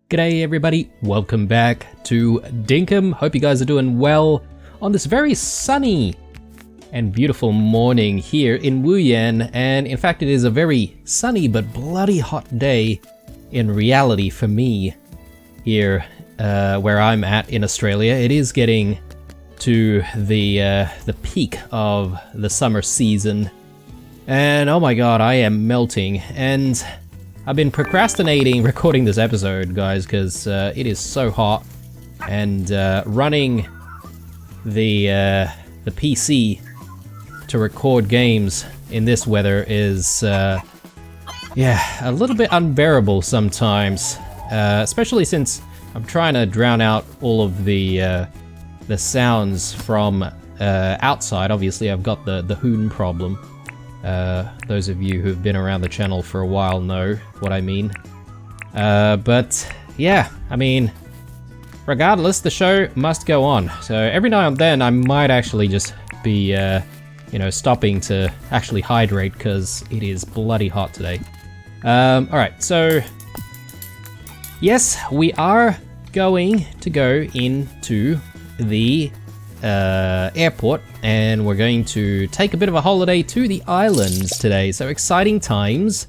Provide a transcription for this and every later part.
G'day everybody, welcome back to Dinkum. Hope you guys are doing well on this very sunny and beautiful morning here in Wuyan. And in fact it is a very sunny but bloody hot day in reality for me here where I'm at in Australia. It is getting to the peak of the summer season and oh my god, I am melting. And I've been procrastinating recording this episode, guys, because it is so hot, and running the PC to record games in this weather is, yeah, a little bit unbearable sometimes, especially since I'm trying to drown out all of the sounds from outside. Obviously, I've got the hoon problem. Those of you who've been around the channel for a while know what I mean. But yeah, I mean, regardless, the show must go on. So every now and then I might actually just be, you know, stopping to actually hydrate because it is bloody hot today. Alright, so yes, we are going to go into the airport, and we're going to take a bit of a holiday to the islands today, so exciting times.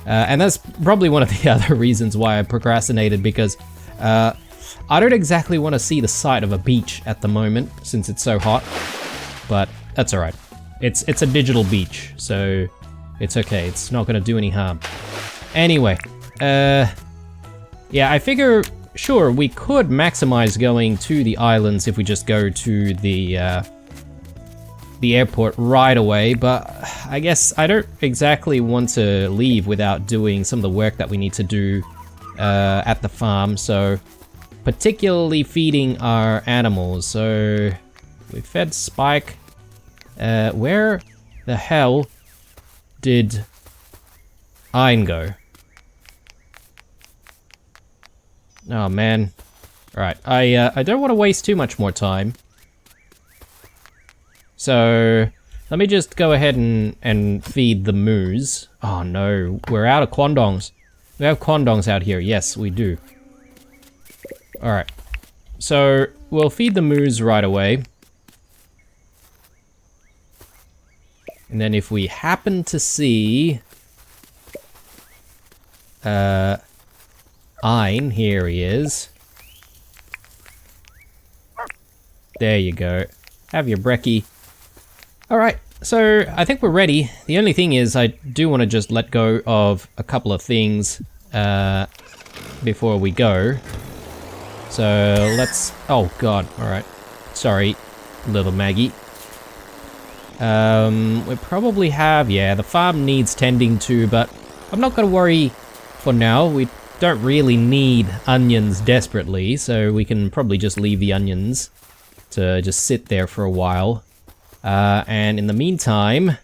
And that's probably one of the other reasons why I procrastinated, because I don't exactly want to see the sight of a beach at the moment since it's so hot, but that's alright. It's a digital beach, so it's okay, it's not going to do any harm. Anyway, yeah, I figure sure, we could maximize going to the islands if we just go to the airport right away, but I guess I don't exactly want to leave without doing some of the work that we need to do at the farm, so particularly feeding our animals. So we fed Spike. Where the hell did Ein go? Oh man. Alright, I don't want to waste too much more time. So let me just go ahead and feed the moose. Oh no, we're out of quandongs. We have quandongs out here, yes we do. Alright, so we'll feed the moose right away. And then if we happen to see Ein, here he is. There you go. Have your brekkie. Alright, so I think we're ready. The only thing is I do want to just let go of a couple of things before we go. So let's... oh god, alright. Sorry, little Maggie. We probably have... yeah, the farm needs tending to, but I'm not going to worry for now. We don't really need onions desperately, so we can probably just leave the onions to just sit there for a while. And in the meantime,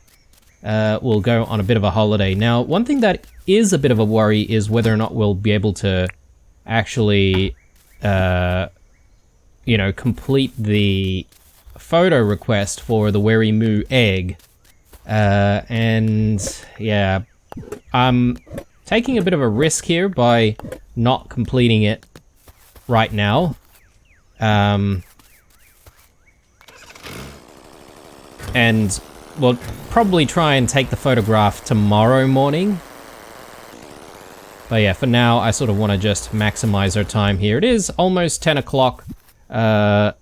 we'll go on a bit of a holiday. Now, one thing that is a bit of a worry is whether or not we'll be able to actually, you know, complete the photo request for the Wary Moo egg. And yeah, I'm taking a bit of a risk here by not completing it right now. And we'll probably try and take the photograph tomorrow morning. But yeah, for now, I sort of want to just maximize our time here. It is almost 10 o'clock. I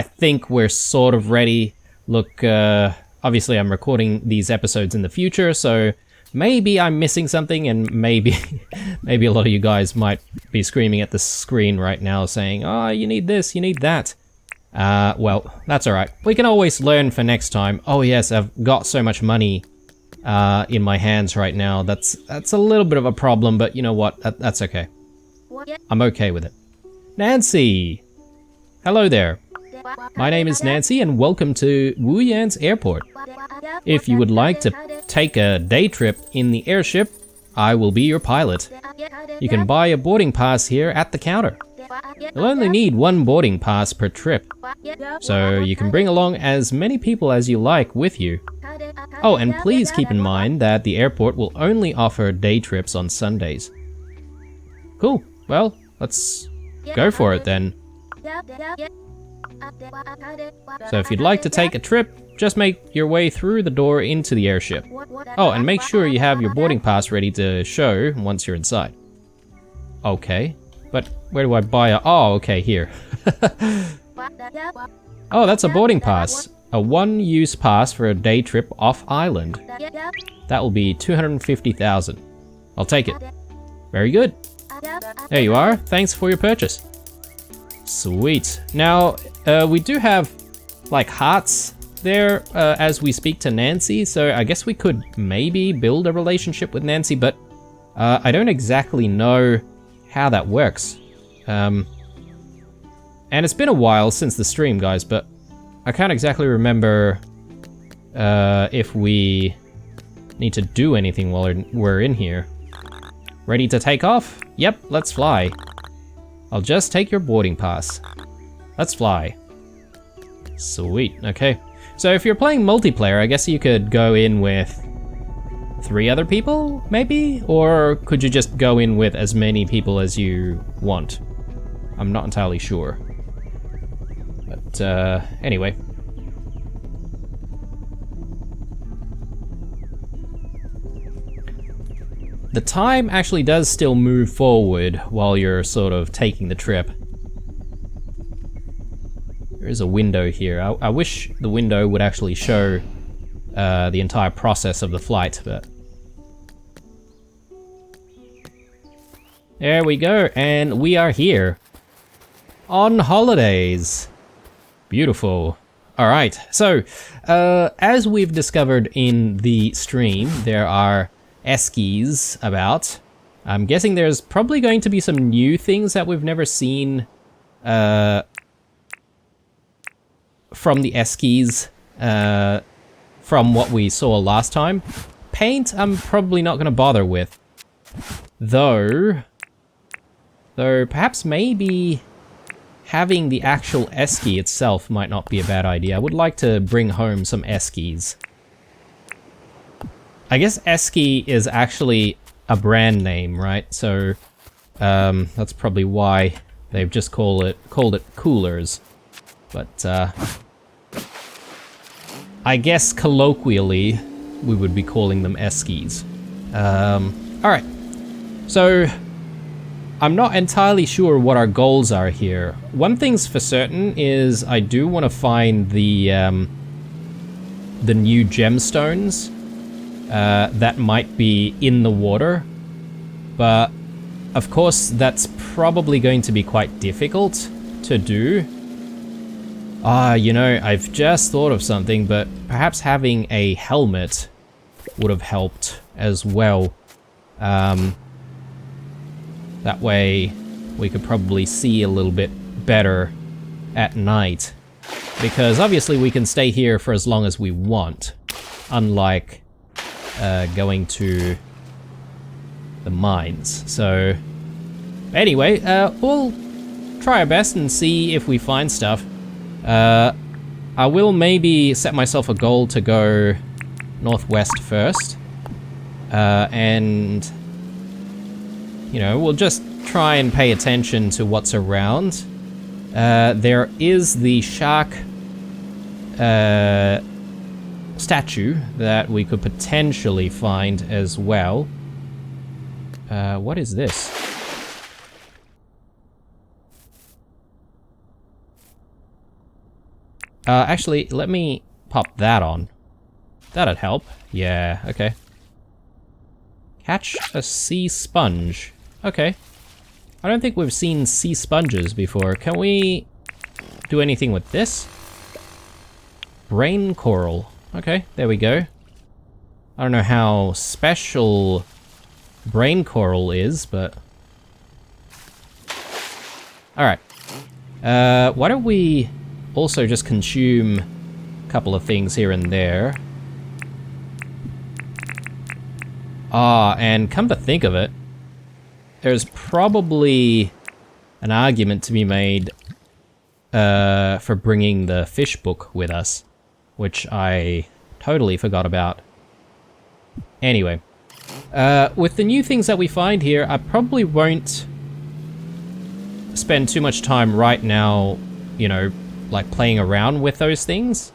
think we're sort of ready. Look, obviously I'm recording these episodes in the future, so maybe I'm missing something, and maybe maybe a lot of you guys might be screaming at the screen right now saying, oh, you need this, you need that. Well, that's alright. We can always learn for next time. Oh yes, I've got so much money in my hands right now. That's a little bit of a problem, but you know what? That's okay. I'm okay with it. Nancy! Hello there. My name is Nancy and welcome to Wuyan's airport. If you would like to take a day trip in the airship, I will be your pilot. You can buy a boarding pass here at the counter. You'll only need one boarding pass per trip, so you can bring along as many people as you like with you. Oh, and please keep in mind that the airport will only offer day trips on Sundays. Cool. Well, let's go for it then. So if you'd like to take a trip, just make your way through the door into the airship. Oh, and make sure you have your boarding pass ready to show once you're inside. Okay, but where do I buy a... Oh, okay, here. Oh, that's a boarding pass. A one-use pass for a day trip off island. That will be 250,000. I'll take it. Very good. There you are. Thanks for your purchase. Sweet. Now, we do have, like, hearts there as we speak to Nancy, so I guess we could maybe build a relationship with Nancy, but I don't exactly know how that works. And it's been a while since the stream, guys, but I can't exactly remember if we need to do anything while we're in here. Ready to take off? Yep, let's fly. I'll just take your boarding pass. Let's fly. Sweet, okay. So if you're playing multiplayer, I guess you could go in with 3 other people, maybe? Or could you just go in with as many people as you want? I'm not entirely sure. But anyway. The time actually does still move forward while you're sort of taking the trip. There is a window here. I wish the window would actually show the entire process of the flight, but... There we go, and we are here. On holidays. Beautiful. Alright, so, as we've discovered in the stream, there are eskies about. I'm guessing there's probably going to be some new things that we've never seen from the eskies from what we saw last time. Paint, I'm probably not going to bother with. Though perhaps maybe having the actual esky itself might not be a bad idea. I would like to bring home some eskies. I guess esky is actually a brand name, right? So that's probably why they've just called it coolers. But I guess colloquially we would be calling them eskies. Alright, so I'm not entirely sure what our goals are here. One thing's for certain is I do want to find the new gemstones that might be in the water, but of course that's probably going to be quite difficult to do. You know, I've just thought of something, but perhaps having a helmet would have helped as well. That way we could probably see a little bit better at night, because obviously we can stay here for as long as we want, unlike going to the mines. So anyway, we'll try our best and see if we find stuff. I will maybe set myself a goal to go northwest first, and you know, we'll just try and pay attention to what's around. There is the shark statue that we could potentially find as well. What is this? Actually, let me pop that on. That'd help. Yeah, okay. Catch a sea sponge. Okay. I don't think we've seen sea sponges before. Can we do anything with this? Brain coral. Okay, there we go. I don't know how special brain coral is, but... Alright. Why don't we also just consume a couple of things here and there. And come to think of it, there's probably an argument to be made for bringing the fish book with us, which I totally forgot about. Anyway, with the new things that we find here, I probably won't spend too much time right now, you know, like playing around with those things.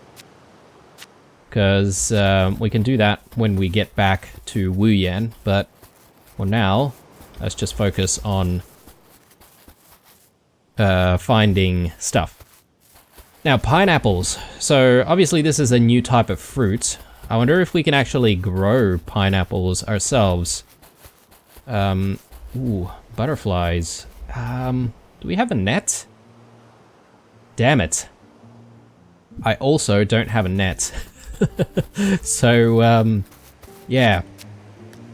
Because we can do that when we get back to Wuyan, but for now, let's just focus on finding stuff. Now, pineapples. So obviously this is a new type of fruit. I wonder if we can actually grow pineapples ourselves. Ooh, butterflies. Do we have a net? Damn it. I also don't have a net. So, yeah.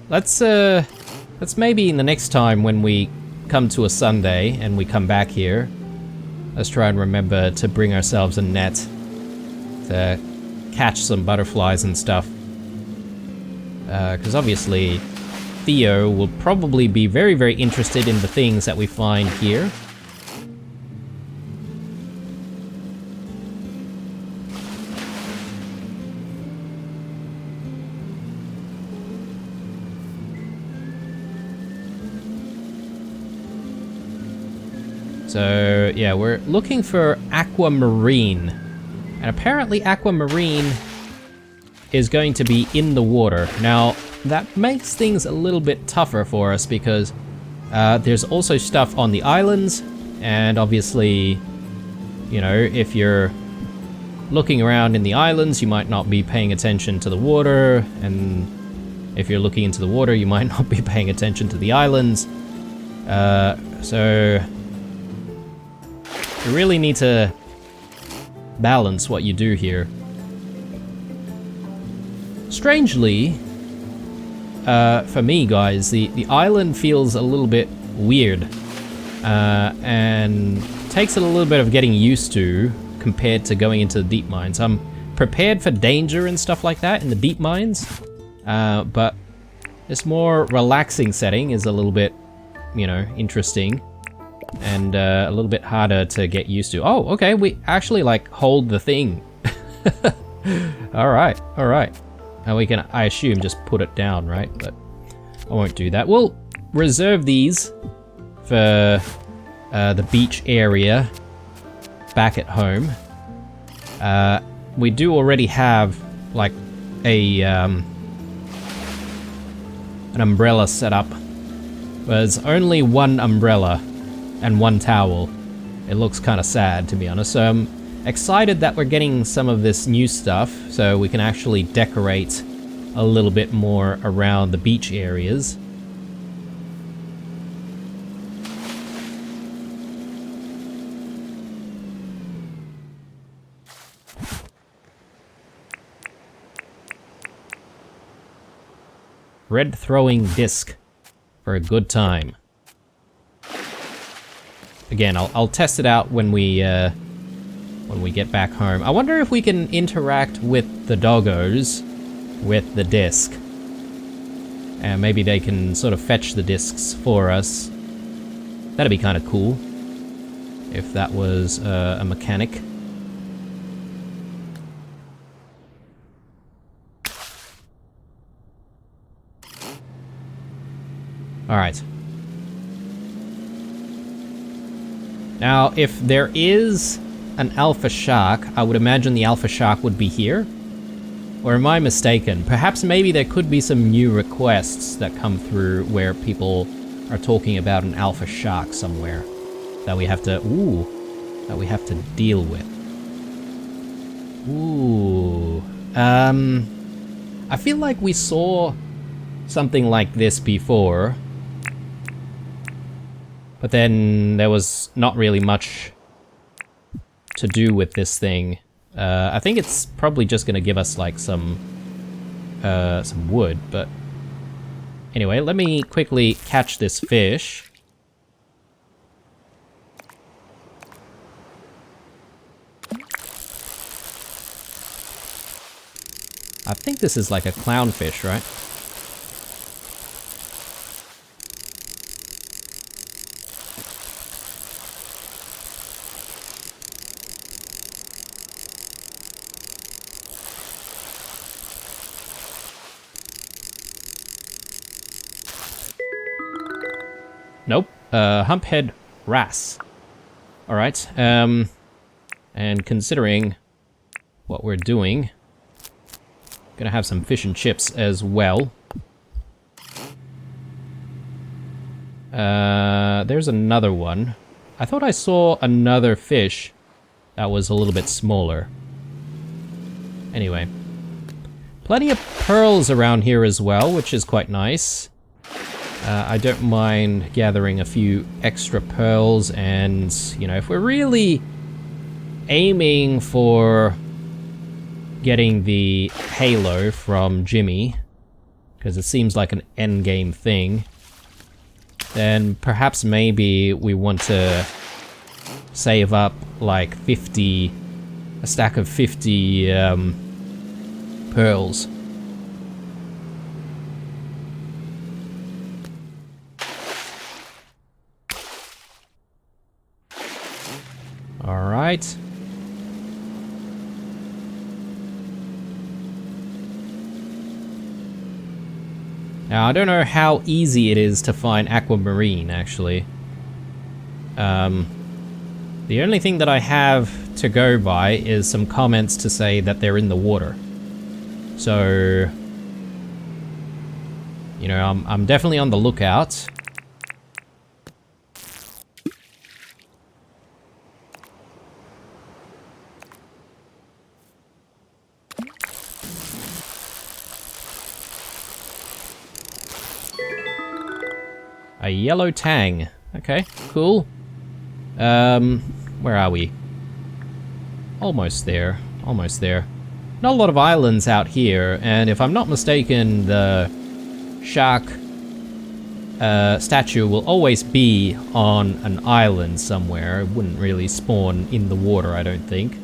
Let's maybe in the next time when we come to a Sunday and we come back here, let's try and remember to bring ourselves a net to catch some butterflies and stuff. Because obviously Theo will probably be very, very interested in the things that we find here. So, yeah, we're looking for aquamarine. And apparently aquamarine is going to be in the water. Now, that makes things a little bit tougher for us because there's also stuff on the islands. And obviously, you know, if you're looking around in the islands, you might not be paying attention to the water. And if you're looking into the water, you might not be paying attention to the islands. So you really need to balance what you do here. Strangely, for me guys, the island feels a little bit weird and takes a little bit of getting used to compared to going into the deep mines. I'm prepared for danger and stuff like that in the deep mines, but this more relaxing setting is a little bit, you know, interesting. And a little bit harder to get used to. Oh, okay, we actually like hold the thing. Alright, alright. And we can, I assume, just put it down, right? But I won't do that. We'll reserve these for the beach area back at home. We do already have like a an umbrella set up. There's only one umbrella and one towel. It looks kind of sad, to be honest. So I'm excited that we're getting some of this new stuff so we can actually decorate a little bit more around the beach areas. Red throwing disc for a good time. Again, I'll test it out when we get back home. I wonder if we can interact with the doggos with the disc. And maybe they can sort of fetch the discs for us. That'd be kind of cool if that was a mechanic. Alright. Now, if there is an alpha shark, I would imagine the alpha shark would be here. Or am I mistaken? Perhaps maybe there could be some new requests that come through where people are talking about an alpha shark somewhere that we have to, that we have to deal with. I feel like we saw something like this before. But then there was not really much to do with this thing. I think it's probably just gonna give us like some wood, but anyway, let me quickly catch this fish. I think this is like a clownfish, right? Nope. Humphead wrasse. Alright, and considering what we're doing, gonna have some fish and chips as well. There's another one. I thought I saw another fish that was a little bit smaller. Anyway. Plenty of pearls around here as well, which is quite nice. I don't mind gathering a few extra pearls, and, you know, if we're really aiming for getting the halo from Jimmy, because it seems like an endgame thing, then perhaps maybe we want to save up like a stack of 50 pearls. Alright. Now, I don't know how easy it is to find aquamarine, actually. The only thing that I have to go by is some comments to say that they're in the water. So, you know, I'm definitely on the lookout. A yellow tang. Okay, cool. Where are we? Almost there. Almost there. Not a lot of islands out here, and if I'm not mistaken, the shark statue will always be on an island somewhere. It wouldn't really spawn in the water, I don't think.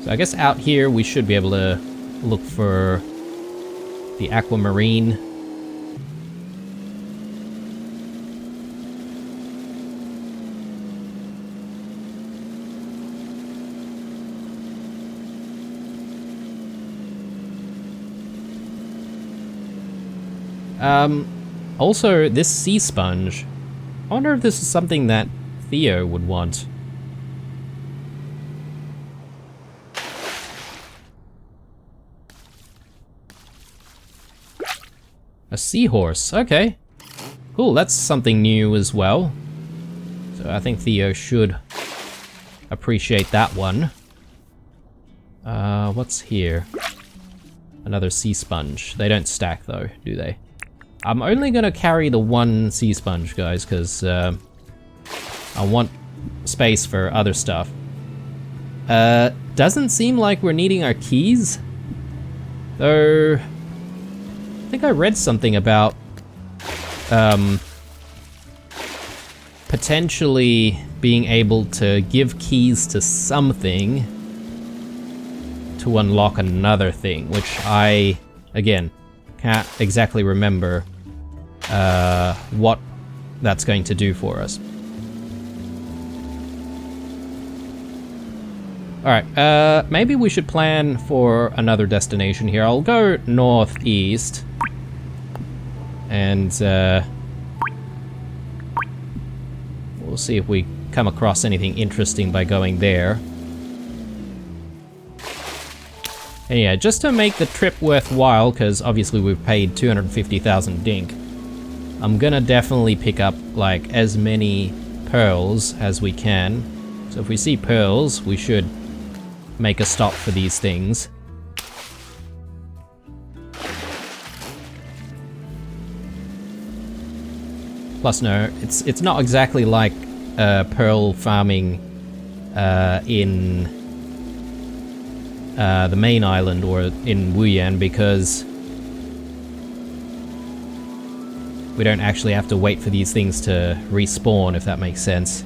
So I guess out here we should be able to look for the aquamarine. Also, this sea sponge. I wonder if this is something that Theo would want. A seahorse, okay. Cool, that's something new as well. So I think Theo should appreciate that one. What's here? Another sea sponge. They don't stack though, do they? I'm only gonna carry the one sea sponge, guys, because I want space for other stuff. Doesn't seem like we're needing our keys. Though, I think I read something about potentially being able to give keys to something to unlock another thing, which I, again, can't exactly remember what that's going to do for us. Alright, maybe we should plan for another destination here. I'll go northeast. And we'll see if we come across anything interesting by going there. And yeah, just to make the trip worthwhile, because obviously we've paid 250,000 dink, I'm gonna definitely pick up like as many pearls as we can. So if we see pearls, we should make a stop for these things. Plus, no, it's not exactly like pearl farming in the main island or in Wuyan, because we don't actually have to wait for these things to respawn, if that makes sense.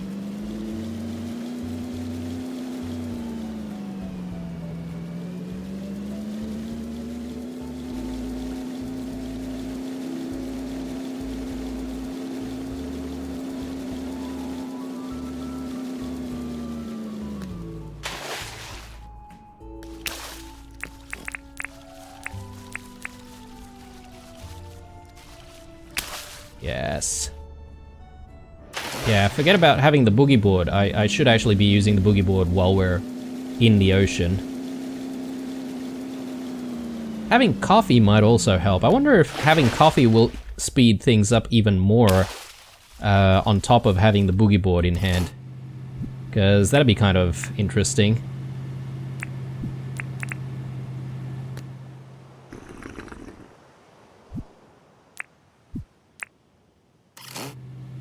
Yes. Yeah, forget about having the boogie board. I should actually be using the boogie board while we're in the ocean. Having coffee might also help. I wonder if having coffee will speed things up even more on top of having the boogie board in hand. Because that'd be kind of interesting.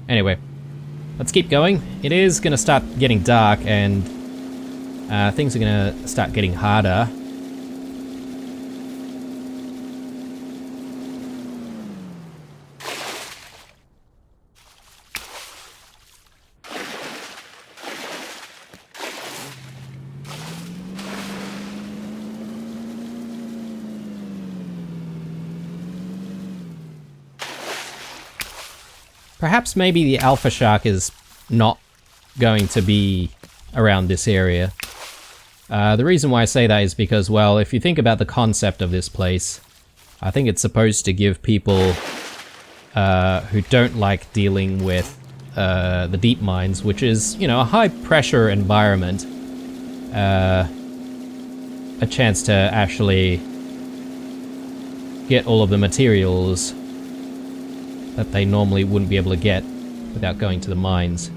Anyway, let's keep going. It is going to start getting dark and things are going to start getting harder. Perhaps maybe the alpha shark is not going to be around this area. The reason why I say that is because, well, if you think about the concept of this place, I think it's supposed to give people who don't like dealing with the deep mines, which is, you know, a high pressure environment, a chance to actually get all of the materials that they normally wouldn't be able to get without going to the mines.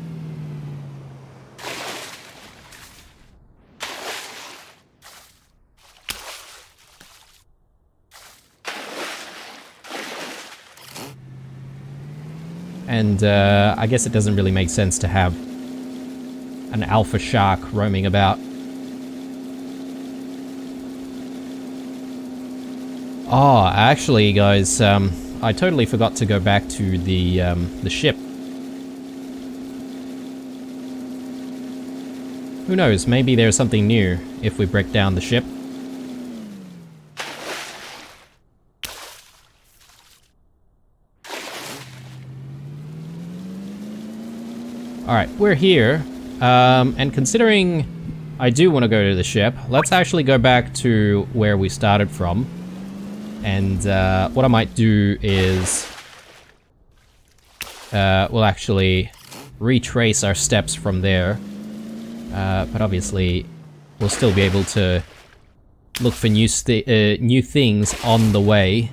And I guess it doesn't really make sense to have an alpha shark roaming about. Oh, actually, guys, I totally forgot to go back to the ship. Who knows, maybe there's something new if we break down the ship. Alright, we're here, and considering I do want to go to the ship, let's actually go back to where we started from. And what I might do is we'll actually retrace our steps from there. But obviously we'll still be able to look for new things on the way.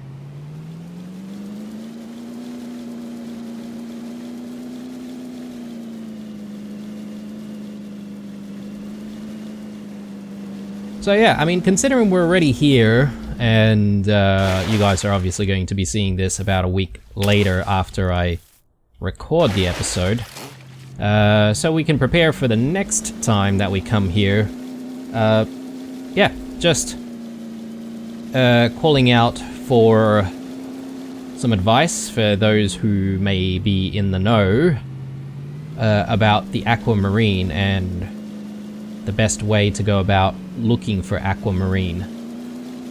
So yeah, I mean, considering we're already here, and you guys are obviously going to be seeing this about a week later after I record the episode, so we can prepare for the next time that we come here. Yeah, just calling out for some advice for those who may be in the know about the aquamarine and the best way to go about looking for aquamarine.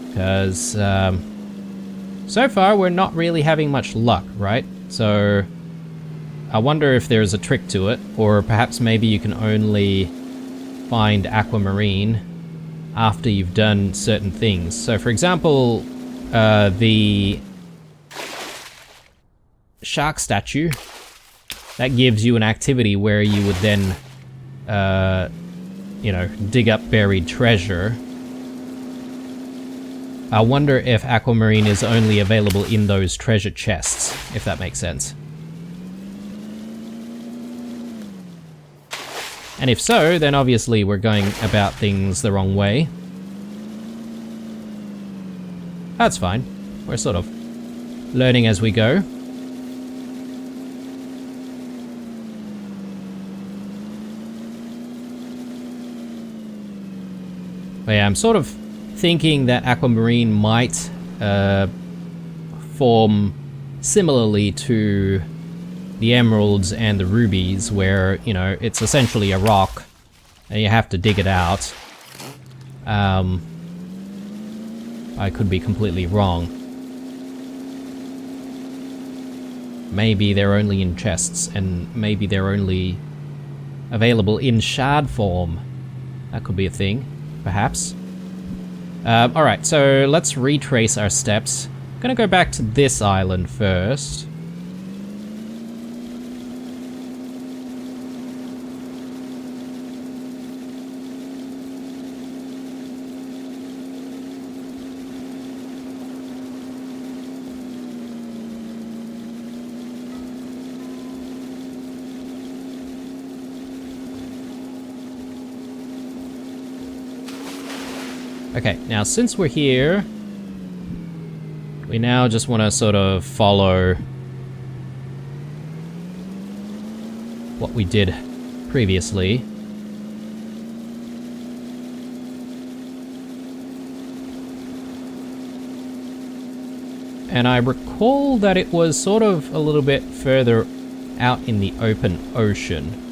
Because so far we're not really having much luck, right? So I wonder if there's a trick to it, or perhaps maybe you can only find aquamarine after you've done certain things. So for example, the shark statue, that gives you an activity where you would then you know, dig up buried treasure. I wonder if aquamarine is only available in those treasure chests, if that makes sense. And if so, then obviously we're going about things the wrong way. That's fine. We're sort of learning as we go. But yeah, I'm sort of thinking that aquamarine might form similarly to the emeralds and the rubies, where, you know, it's essentially a rock and you have to dig it out. I could be completely wrong. Maybe they're only in chests, and maybe they're only available in shard form. That could be a thing, perhaps. Alright, so let's retrace our steps. I'm gonna go back to this island first. Okay, now since we're here, we now just want to sort of follow what we did previously. And I recall that it was sort of a little bit further out in the open ocean.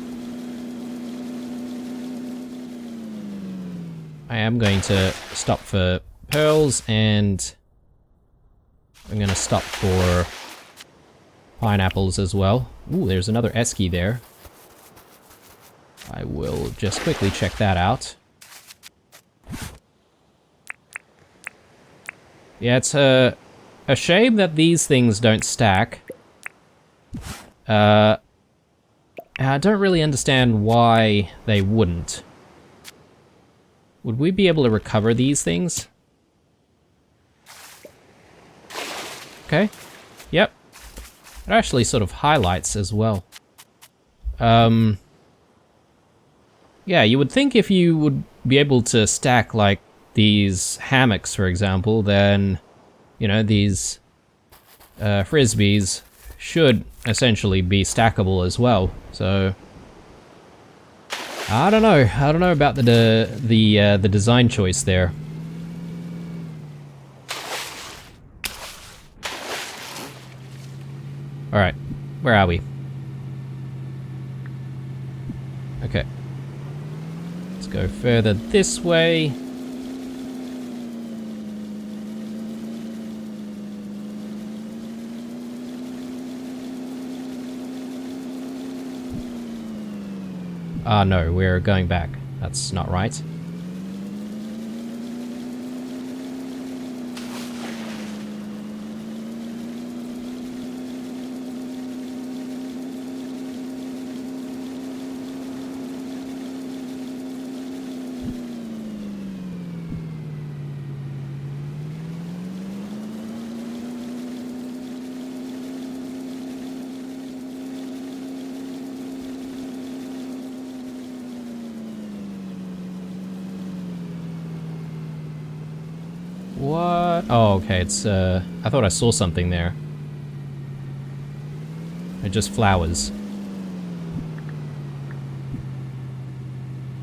I am going to stop for pearls, and I'm going to stop for pineapples as well. Ooh, there's another esky there. I will just quickly check that out. Yeah, it's a shame that these things don't stack. I don't really understand why they wouldn't. Would we be able to recover these things? Okay. Yep. It actually sort of highlights as well. Yeah, you would think if you would be able to stack, like, these hammocks, for example, then, you know, these frisbees should essentially be stackable as well. So I don't know. I don't know about the design choice there. All right, where are we? Okay, let's go further this way. Ah, no, we're going back. That's not right. What? Oh, okay, it's, I thought I saw something there. They're just flowers.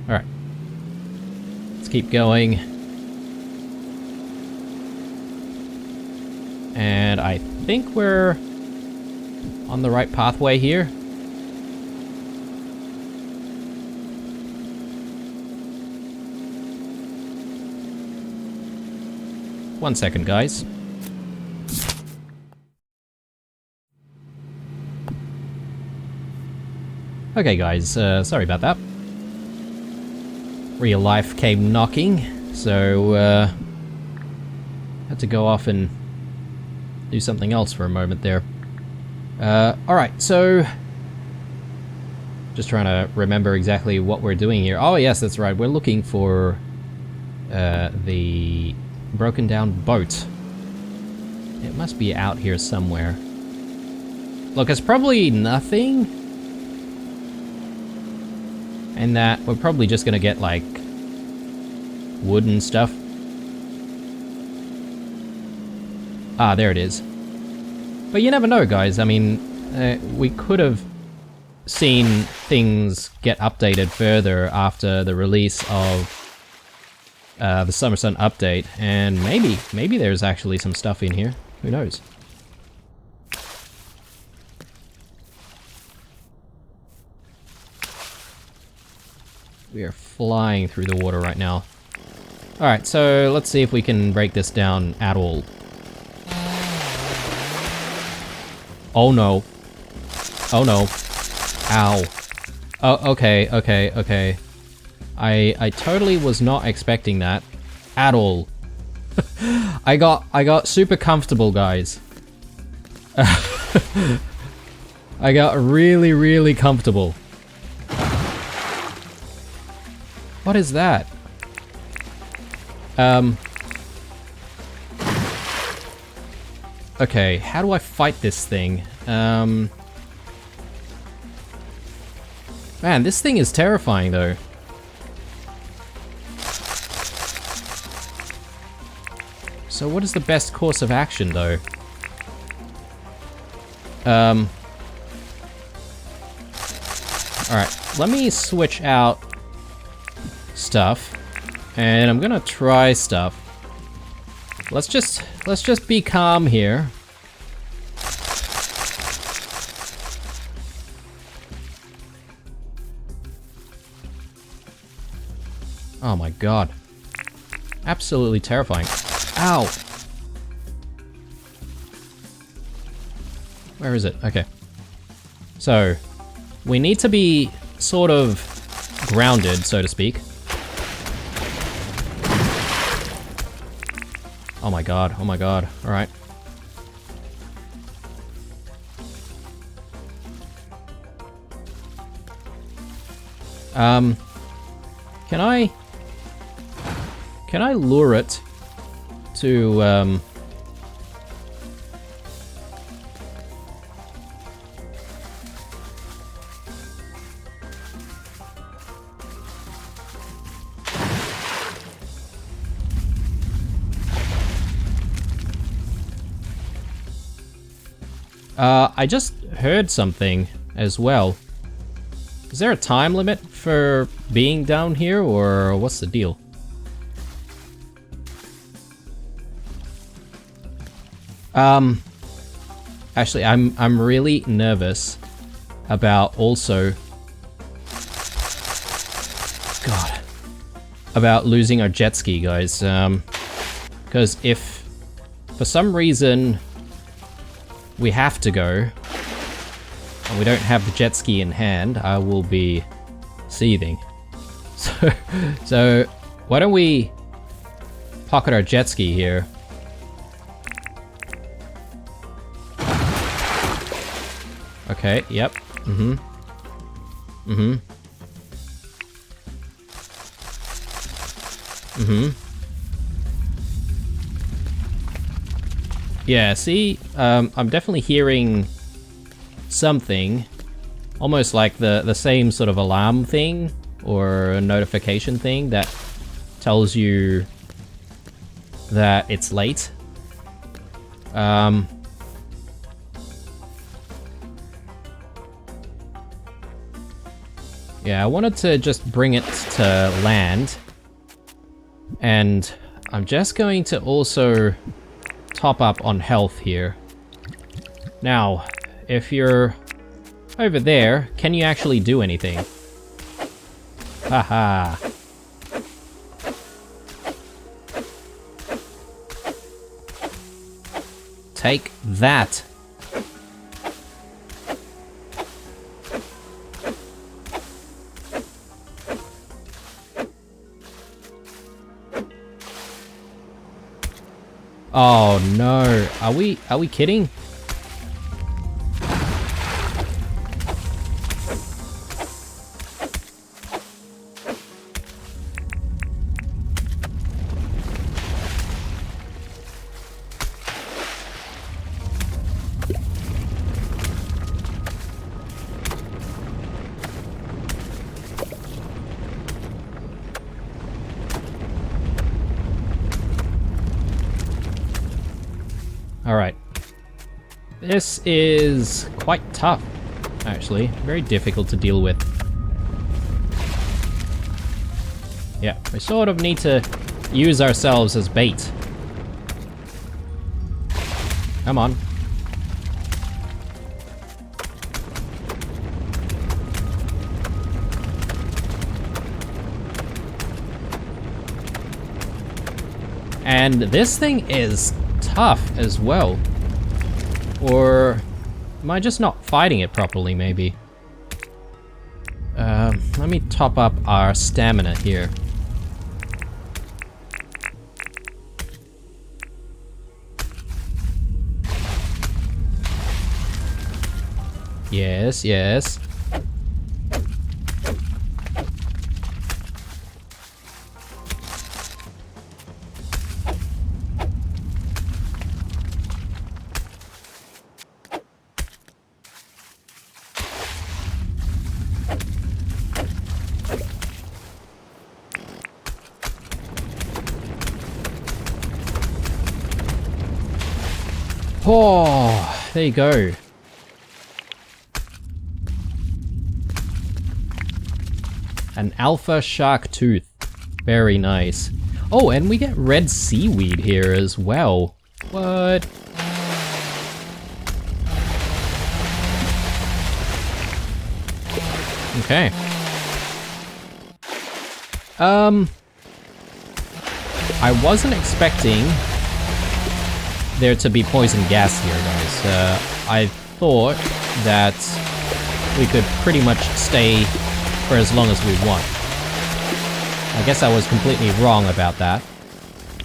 Alright. Let's keep going. And I think we're on the right pathway here. One second, guys. Okay, guys, sorry about that. Real life came knocking, so, had to go off and do something else for a moment there. Alright, so just trying to remember exactly what we're doing here. Oh, yes, that's right. We're looking for, the broken down boat. It must be out here somewhere. Look, it's probably nothing. And that we're probably just gonna get, like, wood and stuff. Ah, there it is. But you never know, guys. I mean, we could have seen things get updated further after the release of the Summer Sun update, and maybe there's actually some stuff in here. Who knows? We are flying through the water right now. Alright, so let's see if we can break this down at all. Oh no. Oh no. Ow. Oh, okay. I totally was not expecting that at all. I got super comfortable, guys. I got really comfortable. What is that? Okay, how do I fight this thing? Man, this thing is terrifying though. So what is the best course of action, though? Alright, let me switch out stuff. And I'm gonna try stuff. Let's just be calm here. Oh my god. Absolutely terrifying. Ow! Where is it? Okay. So, we need to be sort of grounded, so to speak. Oh my god, oh my god. Alright. Can I lure it to, I just heard something as well. Is there a time limit for being down here, or what's the deal? Actually, I'm really nervous about also... God. About losing our jet ski, guys. Because if for some reason we have to go, and we don't have the jet ski in hand, I will be seething. So why don't we pocket our jet ski here? Okay, yep. Mm-hmm. Mm-hmm. Mm-hmm. Yeah, see? I'm definitely hearing something. Almost like the same sort of alarm thing, or a notification thing that tells you that it's late. Yeah, I wanted to just bring it to land. And I'm just going to also top up on health here. Now, if you're over there, can you actually do anything? Haha. Take that. Oh no, are we kidding? Alright. This is quite tough, actually. Very difficult to deal with. Yeah, we sort of need to use ourselves as bait. Come on. And this thing is tough as well. Or am I just not fighting it properly, maybe? Let me top up our stamina here. Yes, yes. Oh, there you go. An alpha shark tooth. Very nice. Oh, and we get red seaweed here as well. What? Okay. I wasn't expecting there to be poison gas here, guys. I thought that we could pretty much stay for as long as we want. I guess I was completely wrong about that.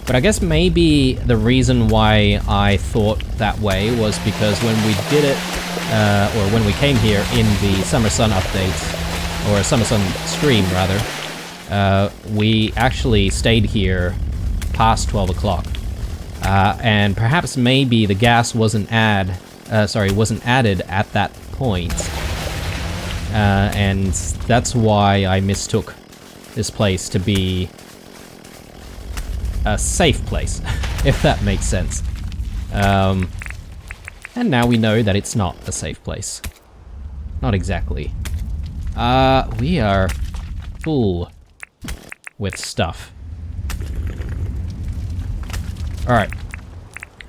But I guess maybe the reason why I thought that way was because when we did it, or when we came here in the Summer Sun update, or Summer Sun stream rather, we actually stayed here past 12 o'clock. And perhaps maybe the gas wasn't added at that point. And that's why I mistook this place to be a safe place, if that makes sense. And now we know that it's not a safe place. Not exactly. We are full with stuff. Alright.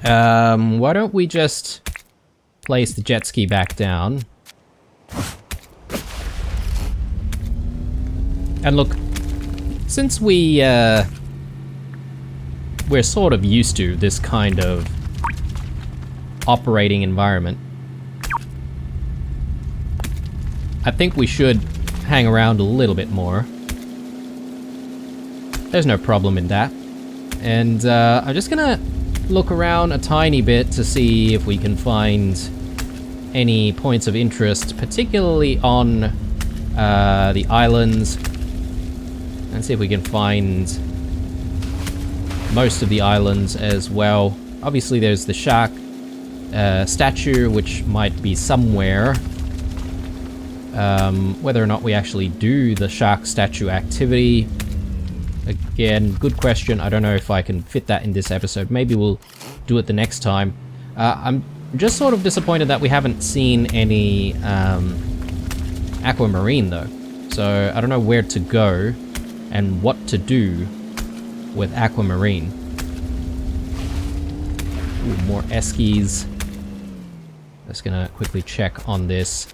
Why don't we just place the jet ski back down? And look, since we're sort of used to this kind of operating environment, I think we should hang around a little bit more. There's no problem in that. And I'm just gonna look around a tiny bit to see if we can find any points of interest, particularly on the islands. And see if we can find most of the islands as well. Obviously there's the shark statue, which might be somewhere. Whether or not we actually do the shark statue activity, again, good question. I don't know if I can fit that in this episode. Maybe we'll do it the next time. I'm just sort of disappointed that we haven't seen any aquamarine though. So I don't know where to go and what to do with aquamarine. Ooh, more eskies. Just gonna quickly check on this.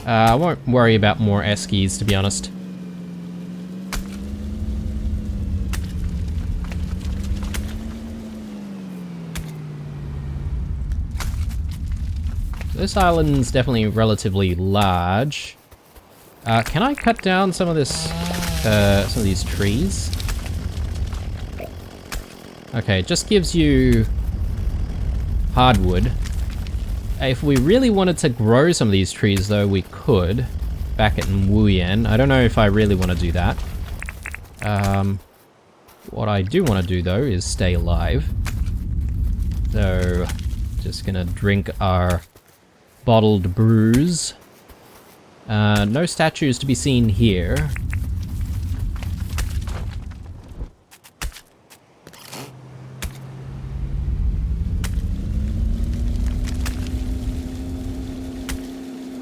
I won't worry about more eskies, to be honest. This island's definitely relatively large. Can I cut down some of this, some of these trees? Okay, it just gives you hardwood. If we really wanted to grow some of these trees, though, we could. Back at Nguyen. I don't know if I really want to do that. What I do want to do, though, is stay alive. So, just gonna drink our bottled brews. No statues to be seen here.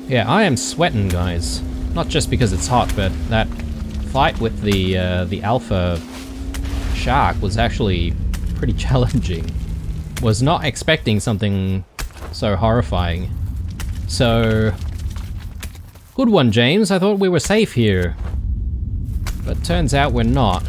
Yeah, I am sweating, guys. Not just because it's hot, but that fight with the alpha shark was actually pretty challenging. Was not expecting something so horrifying. So, good one, James. I thought we were safe here. But turns out we're not.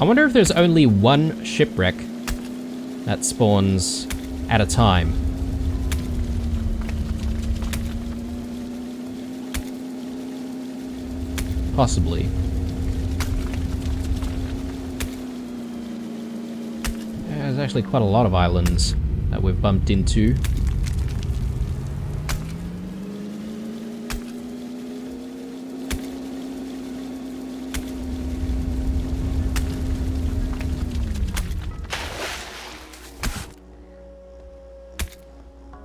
I wonder if there's only one shipwreck that spawns at a time. Possibly. Yeah, there's actually quite a lot of islands that we've bumped into.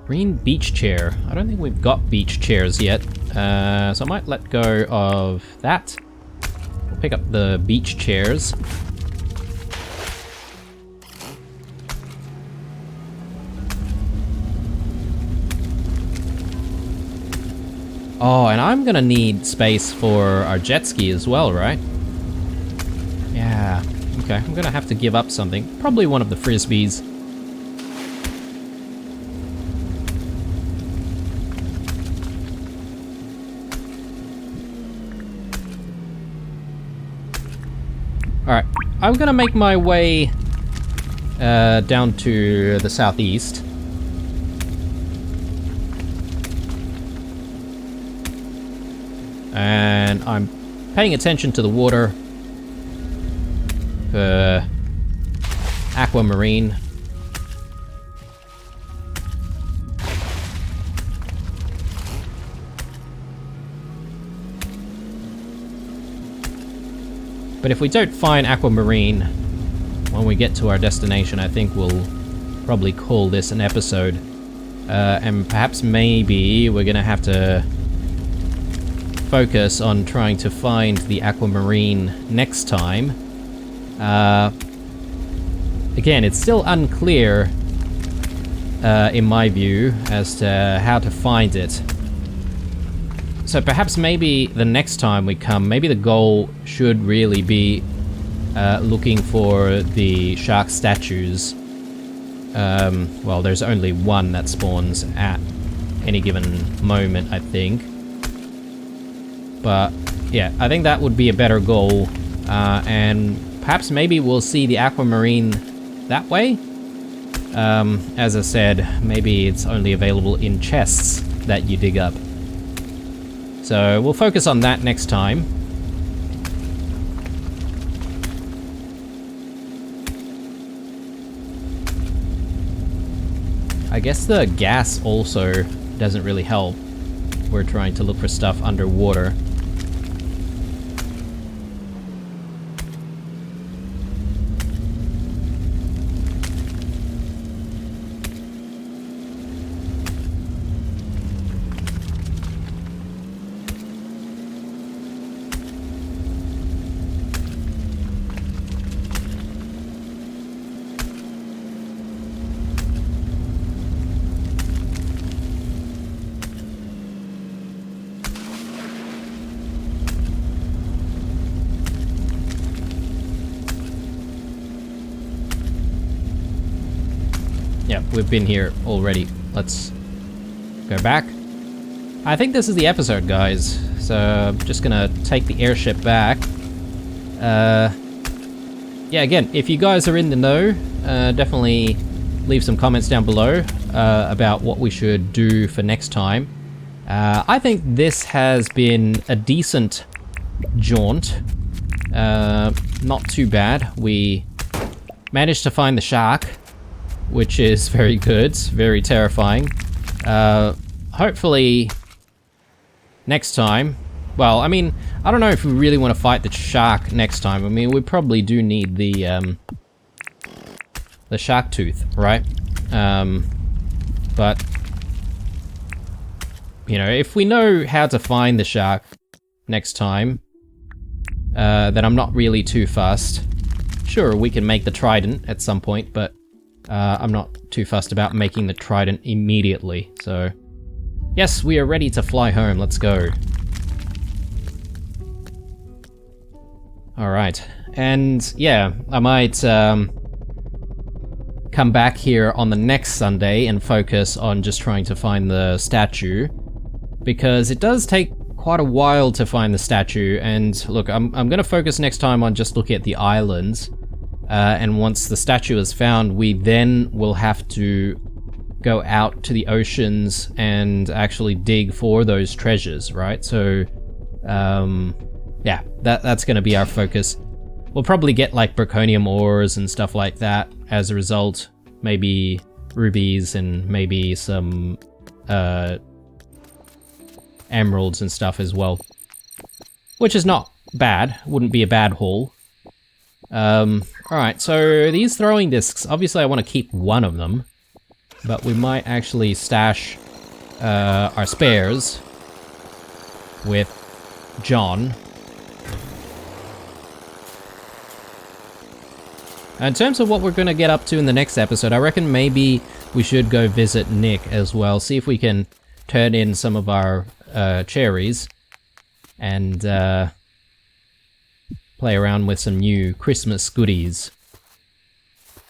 Green beach chair. I don't think we've got beach chairs yet, so I might let go of that. We'll pick up the beach chairs. Oh, and I'm gonna need space for our jet ski as well, right? Yeah, okay, I'm gonna have to give up something. Probably one of the frisbees. Alright, I'm gonna make my way down to the southeast. And I'm paying attention to the water for aquamarine. But if we don't find aquamarine when we get to our destination, I think we'll probably call this an episode. And perhaps maybe we're gonna have to focus on trying to find the aquamarine next time. Again, it's still unclear, in my view, as to how to find it. So perhaps maybe the next time we come, maybe the goal should really be looking for the shark statues. Well, there's only one that spawns at any given moment, I think. But yeah, I think that would be a better goal. And perhaps maybe we'll see the aquamarine that way. As I said, maybe it's only available in chests that you dig up. So we'll focus on that next time. I guess the gas also doesn't really help. We're trying to look for stuff underwater. Yeah, we've been here already. Let's go back. I think this is the episode, guys. So I'm just gonna take the airship back. Yeah, again, if you guys are in the know, definitely leave some comments down below about what we should do for next time. I think this has been a decent jaunt. Not too bad. We managed to find the shark, which is very good, very terrifying. Hopefully next time, well, I mean, I don't know if we really want to fight the shark next time. I mean, we probably do need the shark tooth, right? But, you know, if we know how to find the shark next time, then I'm not really too fussed. Sure, we can make the trident at some point, but I'm not too fussed about making the trident immediately, so... Yes, we are ready to fly home, let's go. Alright, and yeah, I might come back here on the next Sunday and focus on just trying to find the statue, because it does take quite a while to find the statue, and look, I'm gonna focus next time on just looking at the islands. And once the statue is found, we then will have to go out to the oceans and actually dig for those treasures, right? So, yeah, that's going to be our focus. We'll probably get like Braconium ores and stuff like that as a result. Maybe rubies and maybe some emeralds and stuff as well. Which is not bad. Wouldn't be a bad haul. Alright, so these throwing discs, obviously I want to keep one of them. But we might actually stash our spares with John. In terms of what we're going to get up to in the next episode, I reckon maybe we should go visit Nick as well. See if we can turn in some of our cherries. And play around with some new Christmas goodies.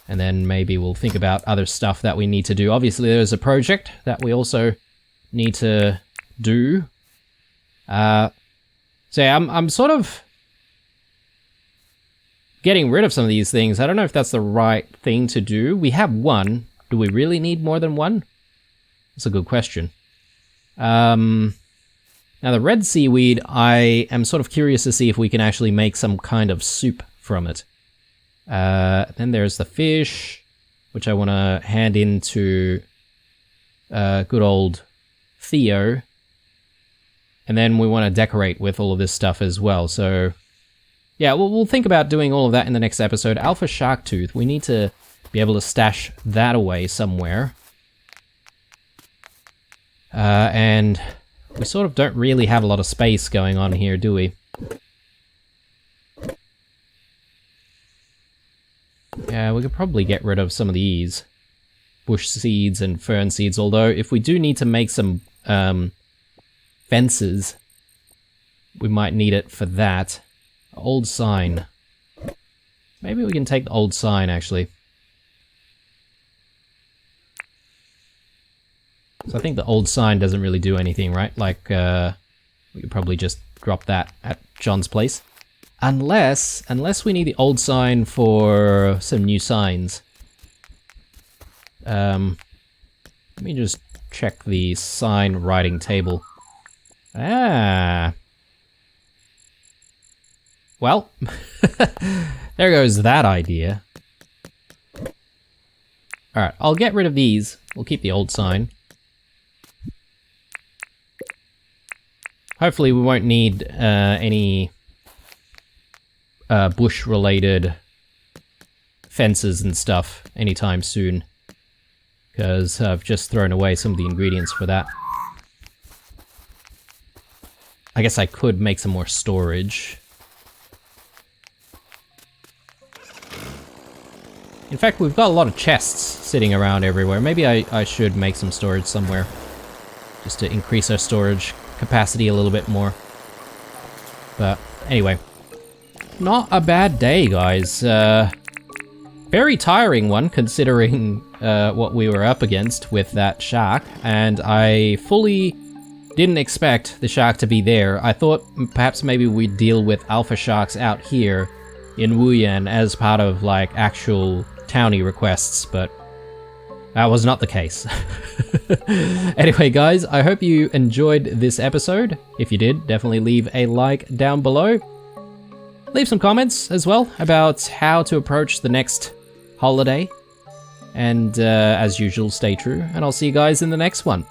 And then maybe we'll think about other stuff that we need to do. Obviously there's a project that we also need to do. So yeah, I'm sort of getting rid of some of these things. I don't know if that's the right thing to do. We have one. Do we really need more than one? That's a good question. Now the red seaweed, I am sort of curious to see if we can actually make some kind of soup from it. Then there's the fish, which I want to hand into good old Theo. And then we want to decorate with all of this stuff as well. So yeah, we'll think about doing all of that in the next episode. Alpha Shark Tooth, we need to be able to stash that away somewhere. And we sort of don't really have a lot of space going on here, do we? Yeah, we could probably get rid of some of these bush seeds and fern seeds, although if we do need to make some fences, we might need it for that. Old sign. Maybe we can take the old sign, actually. So I think the old sign doesn't really do anything, right? Like, we could probably just drop that at John's place. Unless we need the old sign for some new signs. Let me just check the sign writing table. Ah. Well, there goes that idea. Alright, I'll get rid of these. We'll keep the old sign. Hopefully we won't need any bush-related fences and stuff anytime soon. Because I've just thrown away some of the ingredients for that. I guess I could make some more storage. In fact, we've got a lot of chests sitting around everywhere. Maybe I should make some storage somewhere. Just to increase our storage capacity a little bit more. But anyway. Not a bad day, guys. Very tiring one, considering what we were up against with that shark. And I fully didn't expect the shark to be there. I thought perhaps maybe we'd deal with alpha sharks out here in Wuyan as part of, like, actual townie requests, but that was not the case. Anyway, guys, I hope you enjoyed this episode. If you did, definitely leave a like down below. Leave some comments as well about how to approach the next holiday. And as usual, stay true, and I'll see you guys in the next one.